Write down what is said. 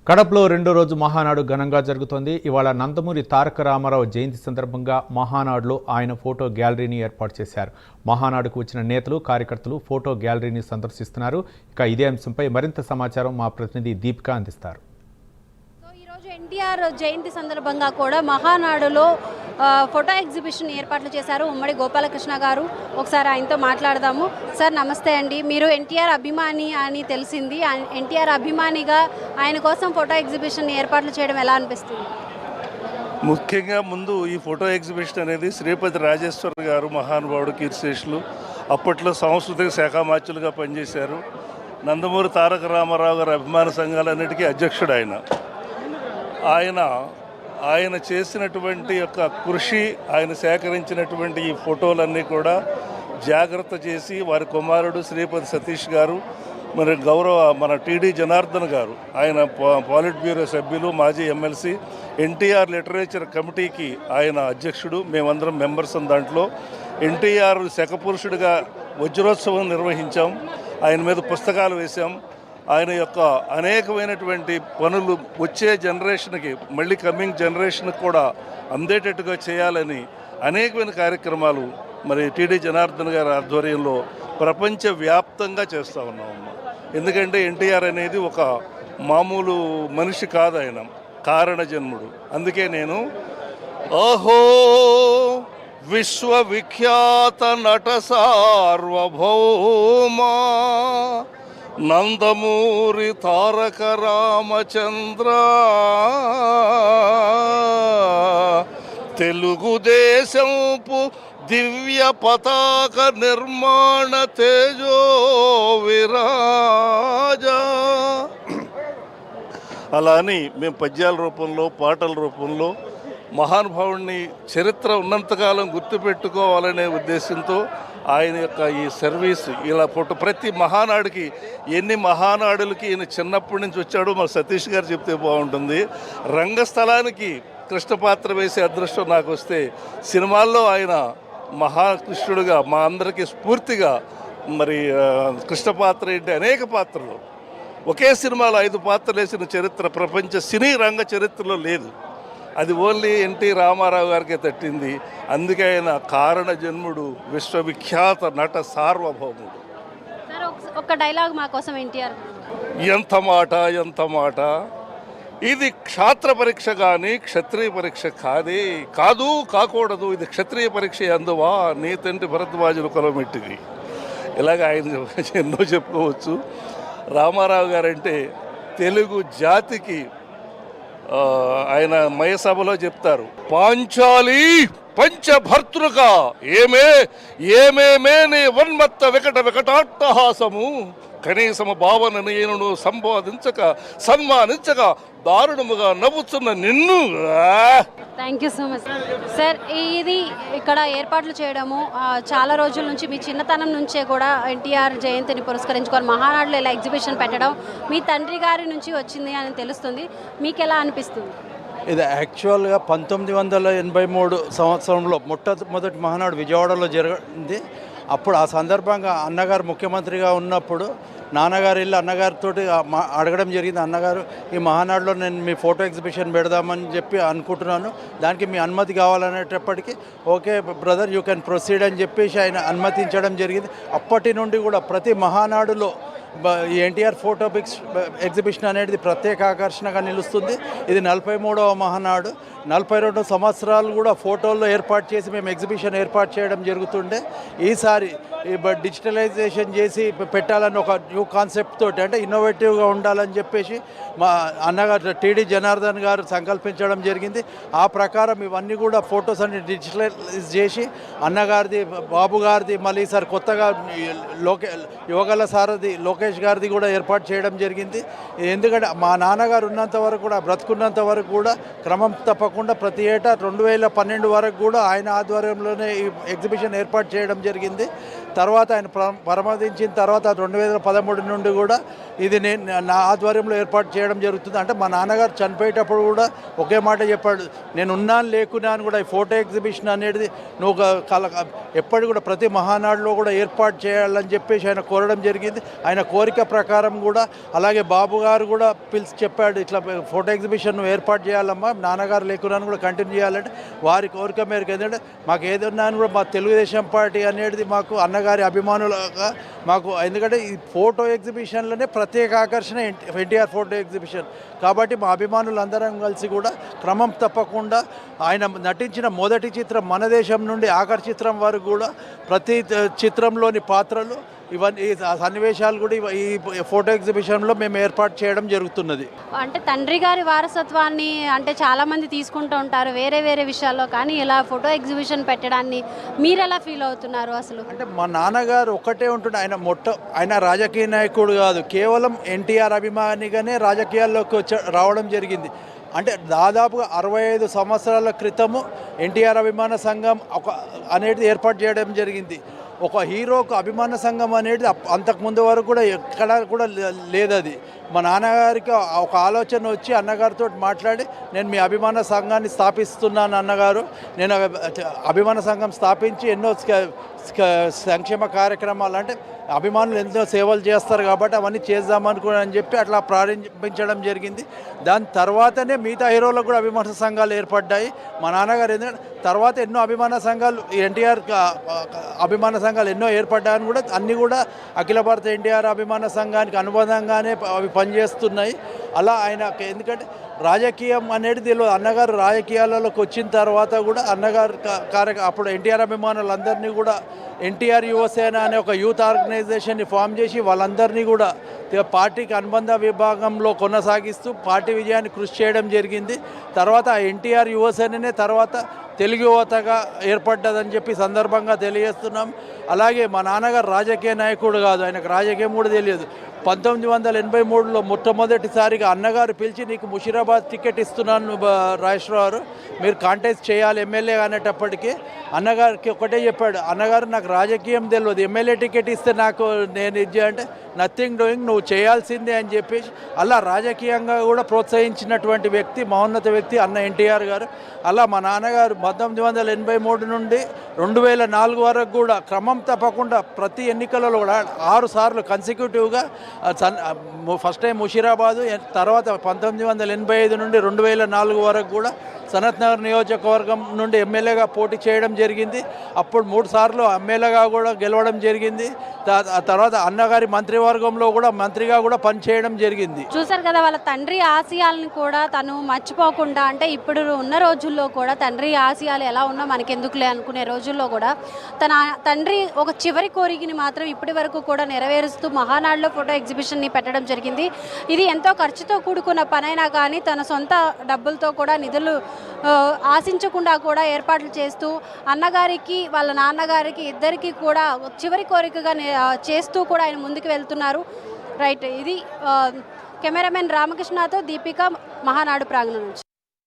కడపలో రెండో రోజు మహానాడు ఘనంగా జరుగుతోంది. ఇవాళ నందమూరి తారక రామారావు జయంతి సందర్భంగా మహానాడులో ఆయన ఫోటో గ్యాలరీని ఏర్పాటు చేశారు. మహానాడుకు వచ్చిన నేతలు, కార్యకర్తలు ఫోటో గ్యాలరీని సందర్శిస్తున్నారు. ఇక ఇదే అంశంపై మరింత సమాచారం మా ప్రతినిధి దీపిక అందిస్తారు. ఎన్టీఆర్ జయంతి సందర్భంగా కూడా మహానాడులో ఫోటో ఎగ్జిబిషన్ ఏర్పాట్లు చేశారు ఉమ్మడి గోపాలకృష్ణ గారు. ఒకసారి ఆయనతో మాట్లాడదాము. సార్ నమస్తే అండి. మీరు ఎన్టీఆర్ అభిమాని అని తెలిసింది. ఎన్టీఆర్ అభిమానిగా ఆయన కోసం ఫోటో ఎగ్జిబిషన్ ఏర్పాట్లు చేయడం ఎలా అనిపిస్తుంది? ముఖ్యంగా ముందు ఈ ఫోటో ఎగ్జిబిషన్ అనేది శ్రీపతి రాజేశ్వర్ గారు మహానుభావుడు, కీర్తిశేషులు, అప్పట్లో సాంస్కృతిక శాఖ మార్చులుగా పనిచేశారు. నందమూరి తారక రామారావు గారి అభిమాన సంఘాలన్నిటికీ అధ్యక్షుడు ఆయన చేసినటువంటి యొక్క కృషి, ఆయన సేకరించినటువంటి ఈ ఫోటోలన్నీ కూడా జాగ్రత్త చేసి వారి కుమారుడు శ్రీపతి సతీష్ గారు, మరి మన టీడీ జనార్దన్ గారు, ఆయన పాలిట్ బ్యూరో సభ్యులు, మాజీ ఎమ్మెల్సీ, ఎన్టీఆర్ లిటరేచర్ కమిటీకి ఆయన అధ్యక్షుడు, మేమందరం మెంబర్స్ దాంట్లో. ఎన్టీఆర్ శకపురుషుడిగా వజ్రోత్సవం నిర్వహించాం, ఆయన మీద పుస్తకాలు వేశాం. ఆయన యొక్క అనేకమైనటువంటి పనులు వచ్చే జనరేషన్కి, మళ్ళీ కమింగ్ జనరేషన్కి కూడా అందేటట్టుగా చేయాలని అనేకమైన కార్యక్రమాలు మరి టీడీ జనార్దన్ గారి ఆధ్వర్యంలో ప్రపంచవ్యాప్తంగా చేస్తూ ఉన్నాము. ఎందుకంటే ఎన్టీఆర్ అనేది ఒక మామూలు మనిషి కాదు, ఆయన కారణ జన్ముడు. అందుకే నేను ఓహో విశ్వవిఖ్యాత నట సార్వభౌమా నందమూరి తారక రామచంద్ర తెలుగుదేశంపు దివ్య పతాక నిర్మాణ తేజో విరాజ. అలా అని మేము పద్యాల రూపంలో, పాటల రూపంలో మహానుభావుడిని చరిత్ర ఉన్నంతకాలం గుర్తుపెట్టుకోవాలనే ఉద్దేశంతో ఆయన యొక్క ఈ సర్వీస్ ఇలా ప్రతి మహానాడుకి, ఎన్ని మహానాడులకి ఈయన చిన్నప్పటి నుంచి వచ్చాడో మన సతీష్ గారు చెప్తే బాగుంటుంది. రంగస్థలానికి కృష్ణపాత్ర వేసే అదృష్టం నాకు వస్తే, సినిమాల్లో ఆయన మహాకృష్ణుడుగా మా అందరికీ స్ఫూర్తిగా, మరి కృష్ణపాత్ర ఏంటి అనేక పాత్రలు, ఒకే సినిమాలో 5 పాత్రలు వేసిన చరిత్ర ప్రపంచ సినీ రంగ చరిత్రలో లేదు. అది ఓన్లీ ఎన్టీ రామారావు గారికే తట్టింది. అందుకే ఆయన కారణ జన్ముడు, విశ్వవిఖ్యాత నట సార్వభౌముడు. ఒక డైలాగ్ మా కోసం ఎన్టీఆర్. ఎంత మాట, ఎంత మాట, ఇది క్షాత్ర పరీక్ష కానీ క్షత్రియ పరీక్ష కాదు, కాకూడదు. ఇది క్షత్రియ పరీక్ష అందువా నీ తండ్రి భరద్వాజులు కొలమెట్టిది. ఇలాగ ఆయన ఎన్నో చెప్పుకోవచ్చు. రామారావు గారంటే తెలుగు జాతికి, ఆయన మయసభలో చెప్తారు, పాంచాలి పంచభర్తృక ఏమేమే నీ వన్మత్త వికటాట్టహాసము కనీసము భావన నేను సంబోధించక సన్మానించక దారుణముగా నవ్వుతున్న నిన్ను. Thank you so much sir. ఇది ఇక్కడ ఏర్పాట్లు చేయడము చాలా రోజుల నుంచి, మీ చిన్నతనం నుంచే కూడా ఎన్టీఆర్ జయంతిని పురస్కరించుకొని మహానాడులో ఇలా ఎగ్జిబిషన్ పెట్టడం మీ తండ్రి గారి నుంచి వచ్చింది అని తెలుస్తుంది. మీకు ఎలా అనిపిస్తుంది? ఇది యాక్చువల్గా 1983 సంవత్సరంలో మొట్టమొదటి మహానాడు విజయవాడలో జరిగింది. అప్పుడు ఆ సందర్భంగా అన్నగారు ముఖ్యమంత్రిగా ఉన్నప్పుడు నాన్నగారు వెళ్ళి అన్నగారితో అడగడం జరిగింది. అన్నగారు, ఈ మహానాడులో నేను మీ ఫోటో ఎగ్జిబిషన్ పెడదామని చెప్పి అనుకుంటున్నాను, దానికి మీ అనుమతి కావాలనేటప్పటికీ okay brother you can proceed అని చెప్పేసి ఆయన అనుమతించడం జరిగింది. అప్పటి నుండి కూడా ప్రతి మహానాడులో ఈ ఎన్టీఆర్ ఫోటో ఎగ్జిబిషన్ అనేది ప్రత్యేక ఆకర్షణగా నిలుస్తుంది. ఇది 43వ మహానాడు. 42 సంవత్సరాలు కూడా ఫోటోల్లో ఏర్పాటు చేసి మేము ఎగ్జిబిషన్ ఏర్పాటు చేయడం జరుగుతుండే. ఈసారి డిజిటలైజేషన్ చేసి పెట్టాలని ఒక న్యూ కాన్సెప్ట్ తోటి, అంటే ఇన్నోవేటివ్గా ఉండాలని చెప్పేసి మా అన్నగారు టీడీ జనార్దన్ గారు సంకల్పించడం జరిగింది. ఆ ప్రకారం ఇవన్నీ కూడా ఫొటోస్ అన్ని డిజిటలైజ్ చేసి అన్నగారిది, బాబు గారిది, మళ్ళీ ఈసారి కొత్తగా యోగల సారథి లోకేష్ గారిది కూడా ఏర్పాటు చేయడం జరిగింది. ఎందుకంటే మా నాన్నగారు ఉన్నంత వరకు కూడా, బ్రతుకున్నంత వరకు కూడా క్రమం తప్పకుండా ప్రతి ఏటా 2012 వరకు కూడా ఆయన ఆధ్వర్యంలోనే ఈ ఎగ్జిబిషన్ ఏర్పాటు చేయడం జరిగింది. తర్వాత ఆయన పరమదించిన తర్వాత 2013 నుండి కూడా ఇది నా ఆధ్వర్యంలో ఏర్పాటు చేయడం జరుగుతుంది. అంటే మా నాన్నగారు చనిపోయేటప్పుడు కూడా ఒకే మాట చెప్పాడు, నేను ఉన్నాను లేకున్నా అని కూడా ఈ ఫోటో ఎగ్జిబిషన్ అనేది నువ్వు ఎప్పటి కూడా ప్రతి మహానాడులో కూడా ఏర్పాటు చేయాలని చెప్పేసి ఆయన కోరడం జరిగింది. ఆయన కోరిక ప్రకారం కూడా అలాగే బాబు గారు కూడా పిలిచి చెప్పాడు, ఇట్లా ఫోటో ఎగ్జిబిషన్ నువ్వు ఏర్పాటు చేయాలమ్మా, నాన్నగారు లేకున్నా కూడా కంటిన్యూ చేయాలంటే వారి కోరిక మేరకు ఏంటంటే మాకు ఏదన్నా కూడా మా తెలుగుదేశం పార్టీ అనేది మాకు అన్నగారి అభిమానులుగా మాకు, ఎందుకంటే ఈ ఫోటో ఎగ్జిబిషన్లోనే ప్రత్యేక ఆకర్షణ ఎన్టీఆర్ ఫోటో ఎగ్జిబిషన్ కాబట్టి మా అభిమానులు అందరం కలిసి కూడా క్రమం తప్పకుండా ఆయన నటించిన మొదటి చిత్రం మన దేశం నుండి ఆఖరి చిత్రం వరకు కూడా ప్రతి చిత్రంలోని పాత్రలు ఇవన్నీ సన్నివేశాలు కూడా ఈ ఫోటో ఎగ్జిబిషన్లో మేము ఏర్పాటు చేయడం జరుగుతున్నది. అంటే తండ్రి గారి వారసత్వాన్ని అంటే చాలామంది తీసుకుంటూ ఉంటారు వేరే వేరే విషయాల్లో, కానీ ఇలా ఫోటో ఎగ్జిబిషన్ పెట్టడాన్ని మీరు ఎలా ఫీల్ అవుతున్నారు అసలు? అంటే మా నాన్నగారు ఒక్కటే ఉంటుండే, ఆయన రాజకీయ నాయకుడు కాదు, కేవలం ఎన్టీఆర్ అభిమానిగానే రాజకీయాల్లోకి రావడం జరిగింది. అంటే దాదాపుగా 65 సంవత్సరాల క్రితము ఎన్టీఆర్ అభిమాన సంఘం అనేది ఏర్పాటు చేయడం జరిగింది. ఒక హీరోకు అభిమాన సంఘం అనేది అంతకుముందు వరకు కూడా ఎక్కడా కూడా లేదు. అది మా నాన్నగారికి ఒక ఆలోచన వచ్చి అన్నగారితో మాట్లాడి నేను మీ అభిమాన సంఘాన్ని స్థాపిస్తున్నాను అన్నగారు, నేను అభిమాన సంఘం స్థాపించి ఎన్నో సంక్షేమ కార్యక్రమాలు అంటే అభిమానులు ఎంతో సేవలు చేస్తారు కాబట్టి అవన్నీ చేద్దామనుకుని చెప్పి అట్లా ప్రారంభించడం జరిగింది. దాని తర్వాతనే మిగతా హీరోలకు కూడా అభిమాన సంఘాలు ఏర్పడ్డాయి. మా నాన్నగారు ఎందుకంటే తర్వాత ఎన్నో అభిమాన సంఘాలు ఎన్టీఆర్ అభిమాన సంఘాలు ఎన్నో ఏర్పడ్డాయని కూడా అన్నీ కూడా అఖిల భారత ఎన్టీఆర్ అభిమాన సంఘానికి అనుబంధంగానే అవి పనిచేస్తున్నాయి. అలా ఆయన ఎందుకంటే రాజకీయం అనేది తెలియదు, అన్నగారు రాజకీయాలలోకి వచ్చిన తర్వాత కూడా అన్నగారు అప్పుడు ఎన్టీఆర్ అభిమానులందరినీ కూడా ఎన్టీఆర్ యువసేన అనే ఒక యూత్ ఆర్గనైజేషన్ని ఫామ్ చేసి వాళ్ళందరినీ కూడా పార్టీకి అనుబంధ విభాగంలో కొనసాగిస్తూ పార్టీ విజయాన్ని కృషి చేయడం జరిగింది. తర్వాత ఎన్టీఆర్ యువసేననే తర్వాత తెలుగు యువతగా ఏర్పడ్డదని చెప్పి సందర్భంగా తెలియజేస్తున్నాం. అలాగే మా నాన్నగారు రాజకీయ నాయకుడు కాదు, ఆయనకు రాజకీయం కూడా తెలియదు. 1983లో మొట్టమొదటిసారిగా అన్నగారు పిలిచి నీకు ముషీరాబాద్ టికెట్ ఇస్తున్నాను రాజేశ్వరరావు, మీరు కాంటెస్ట్ చేయాలి ఎమ్మెల్యే అనేటప్పటికీ అన్నగారికి ఒకటే చెప్పాడు, అన్నగారు నాకు రాజకీయం తెలియదు, ఎమ్మెల్యే టికెట్ ఇస్తే నాకు నేను ఇది అంటే నథింగ్ డూయింగ్, నువ్వు చేయాల్సిందే అని చెప్పేసి అలా రాజకీయంగా కూడా ప్రోత్సహించినటువంటి వ్యక్తి, మహోన్నత వ్యక్తి అన్న ఎన్టీఆర్ గారు. అలా మా నాన్నగారు 1983 నుండి 2004 వరకు కూడా క్రమం తప్పకుండా ప్రతి ఎన్నికలలో కూడా 6 సార్లు కన్సిక్యూటివ్గా ఫస్ట్ టైం ముషీరాబాదు, తర్వాత 1985 నుండి 2004 వరకు కూడా సనత్ నగర్ నియోజకవర్గం నుండి ఎమ్మెల్యేగా పోటీ చేయడం జరిగింది. అప్పుడు 3 సార్లు ఎమ్మెల్యేగా కూడా గెలవడం జరిగింది. తర్వాత అన్నగారి మంత్రివర్గంలో కూడా మంత్రిగా కూడా పనిచేయడం జరిగింది. చూసారు కదా, వాళ్ళ తండ్రి ఆశయాలను కూడా తను మర్చిపోకుండా, అంటే ఇప్పుడు ఉన్న రోజుల్లో కూడా తండ్రి ఆశయాలు ఎలా ఉన్నా మనకెందుకులే అనుకునే రోజుల్లో కూడా తన తండ్రి ఒక చివరి కోరికని మాత్రం ఇప్పటి వరకు కూడా నెరవేరుస్తూ మహానాడులో ఫోటో ఎగ్జిబిషన్ని పెట్టడం జరిగింది. ఇది ఎంతో ఖర్చుతో కూడుకున్న పనైనా కానీ తన సొంత డబ్బులతో కూడా నిధులు ఆశించకుండా కూడా ఏర్పాట్లు చేస్తూ అన్నగారికి వాళ్ళ నాన్నగారికి ఇద్దరికి కూడా చివరి కోరికగా చేస్తూ కూడా ఆయన ముందుకు వెళ్తున్నారు. రైట్, ఇది కెమెరామెన్ రామకృష్ణతో దీపిక, మహానాడు ప్రాంగణం నుంచి.